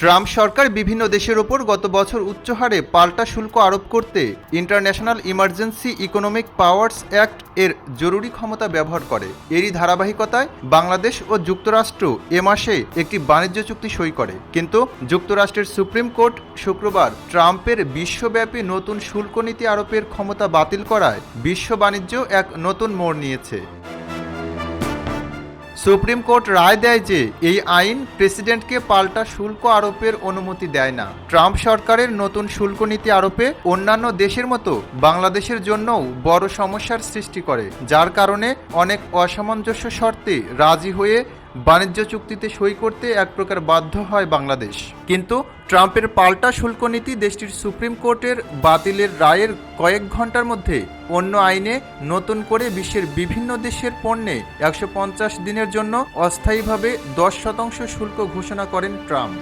Trump সরকার বিভিন্ন দেশের ওপর গত বছর উচ্চ হারে পাল্টা শুল্ক আরোপ করতে international emergency economic powers act এর জরুরি ক্ষমতা ব্যবহার করে। এরই ধারাবাহিকতায় বাংলাদেশ ও যুক্তরাষ্ট্র এ মাসে একটি বাণিজ্য চুক্তি সই করে। কিন্তু যুক্তরাষ্ট্রের সুপ্রিম কোর্ট শুক্রবার ট্রাম্পের বিশ্বব্যাপী নতুন শুল্ক নীতি আরোপের ক্ষমতা বাতিল করায় বিশ্ব বাণিজ্য এক নতুন মোড় নিয়েছে। সুপ্রিম কোর্ট রায় দেয় যে এই আইন প্রেসিডেন্টকে পাল্টা শুল্ক আরোপের অনুমতি দেয় না। ট্রাম্প সরকারের নতুন শুল্ক নীতি আরোপে অন্যান্য দেশের মতো বাংলাদেশের জন্যও বড় সমস্যার সৃষ্টি করে, যার কারণে অনেক অসামঞ্জস্য শর্তে রাজি হয়ে বাণিজ্য চুক্তিতে সই করতে এক প্রকার বাধ্য হয় বাংলাদেশ। কিন্তু ট্রাম্পের পাল্টা শুল্ক নীতি দেশটির সুপ্রিম কোর্টের বাতিলের রায়ের কয়েক ঘন্টার মধ্যে অন্য আইনে নতুন করে বিশ্বের বিভিন্ন দেশের পণ্যে 150 দিনের জন্য অস্থায়ীভাবে 10% শুল্ক ঘোষণা করেন ট্রাম্প।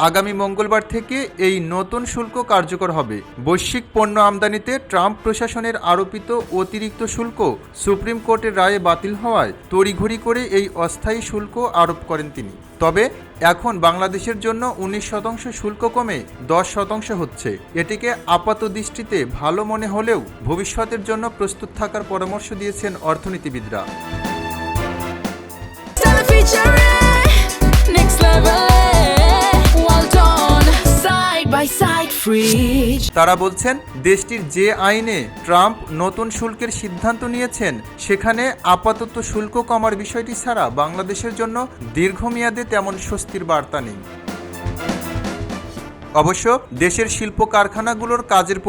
আগামী মঙ্গলবার থেকে এই নতুন শুল্ক কার্যকর হবে। বৈশ্বিক পণ্য আমদানিতে ট্রাম্প প্রশাসনের আরোপিত অতিরিক্ত শুল্ক সুপ্রিম কোর্টের রায়ে বাতিল হওয়ায় তড়িঘড়ি করে এই অস্থায়ী শুল্ক আরোপ করেন তিনি। তবে এখন বাংলাদেশের জন্য 19% শুল্ক কমে 10% হচ্ছে। এটিকে আপাত দৃষ্টিতে ভালো মনে হলেও ভবিষ্যতের জন্য প্রস্তুত থাকার পরামর্শ দিয়েছেন অর্থনীতিবিদরা। তারা বলছেন, দেশটির যে আইনে ট্রাম্প নতুন শুল্কের সিদ্ধান্ত নিয়েছেন সেখানে আপাতত শুল্ক কমার বিষয়টি ছাড়া বাংলাদেশের জন্য দীর্ঘমেয়াদে তেমন স্বস্তির বার্তা নেই। অবশ্য দেশের শিল্প কারখানাগুলোর কাজের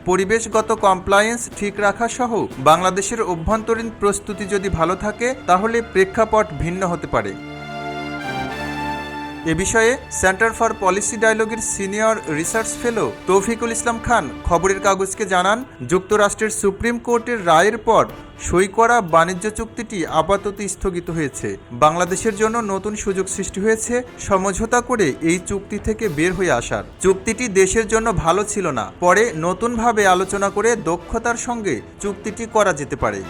পরিবেশগত কমপ্লায়েন্স ঠিক রাখা সহ বাংলাদেশের অভ্যন্তরীণ প্রস্তুতি যদি ভালো থাকে তাহলে প্রেক্ষাপট ভিন্ন হতে পারে। এ বিষয়ে সেন্টার ফর পলিসি ডায়ালগের senior research fellow Taufiqul Islam Khan খবরের কাগজকে জানান, যুক্তরাষ্ট্রের সুপ্রিম কোর্টের রায়ের পর সই করা বাণিজ্য চুক্তিটি আপাতত স্থগিত হয়েছে। বাংলাদেশের জন্য নতুন সুযোগ সৃষ্টি হয়েছে সমঝোতা করে এই চুক্তি থেকে বের হয়ে আসার। চুক্তিটি দেশের জন্য ভালো ছিল না, পরে নতুনভাবে আলোচনা করে দক্ষতার সঙ্গে চুক্তিটি করা যেতে পারে।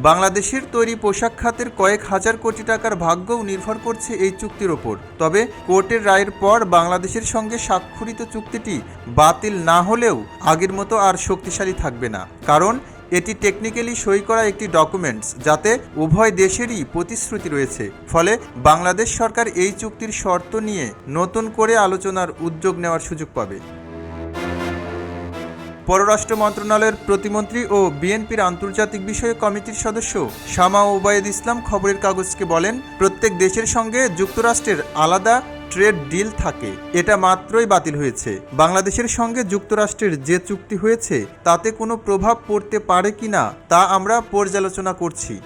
বাংলাদেশের তৈরি পোশাক খাতের কয়েক হাজার কোটি টাকার ভাগ্যও নির্ভর করছে এই চুক্তির ওপর। তবে কোর্টের রায়ের পর বাংলাদেশের সঙ্গে স্বাক্ষরিত চুক্তিটি বাতিল না হলেও আগের মতো আর শক্তিশালী থাকবে না, কারণ এটি টেকনিক্যালি সই করা একটি ডকুমেন্টস, যাতে উভয় দেশেরই প্রতিশ্রুতি রয়েছে। ফলে বাংলাদেশ সরকার এই চুক্তির শর্ত নিয়ে নতুন করে আলোচনার উদ্যোগ নেওয়ার সুযোগ পাবে। পররাষ্ট্র মন্ত্রণালয়ের প্রতিমন্ত্রী ও বিএনপির আন্তর্জাতিক বিষয়ক কমিটির সদস্য শামা ওবায়েদ ইসলাম খবরের কাগজকে বলেন, প্রত্যেক দেশের সঙ্গে যুক্তরাষ্ট্রের আলাদা ট্রেড ডিল থাকে, এটা মাত্রই বাতিল হয়েছে। বাংলাদেশের সঙ্গে যুক্তরাষ্ট্রের যে চুক্তি হয়েছে তাতে কোনো প্রভাব পড়তে পারে কিনা তা আমরা পর্যালোচনা করছি।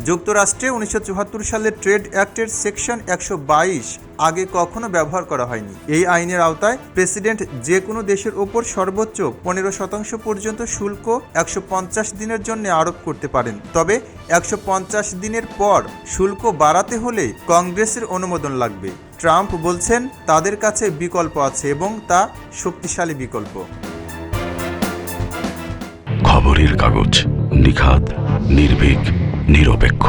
যুক্তরাষ্ট্রে 1974 সালের ট্রেড অ্যাক্টের সেকশন 122 আগে কখনো ব্যবহার করা হয়নি। এই আইনের আওতায় প্রেসিডেন্ট যে কোনো দেশের ওপর সর্বোচ্চ 15% পর্যন্ত শুল্ক 150 দিনের জন্য আরোপ করতে পারেন। তবে 150 দিনের পর শুল্ক বাড়াতে হলে কংগ্রেসের অনুমোদন লাগবে। ট্রাম্প বলছেন তাদের কাছে বিকল্প আছে এবং তা শক্তিশালী বিকল্প। খবরের কাগজ, নিখাত, নির্ভীক, নিরপেক্ষ।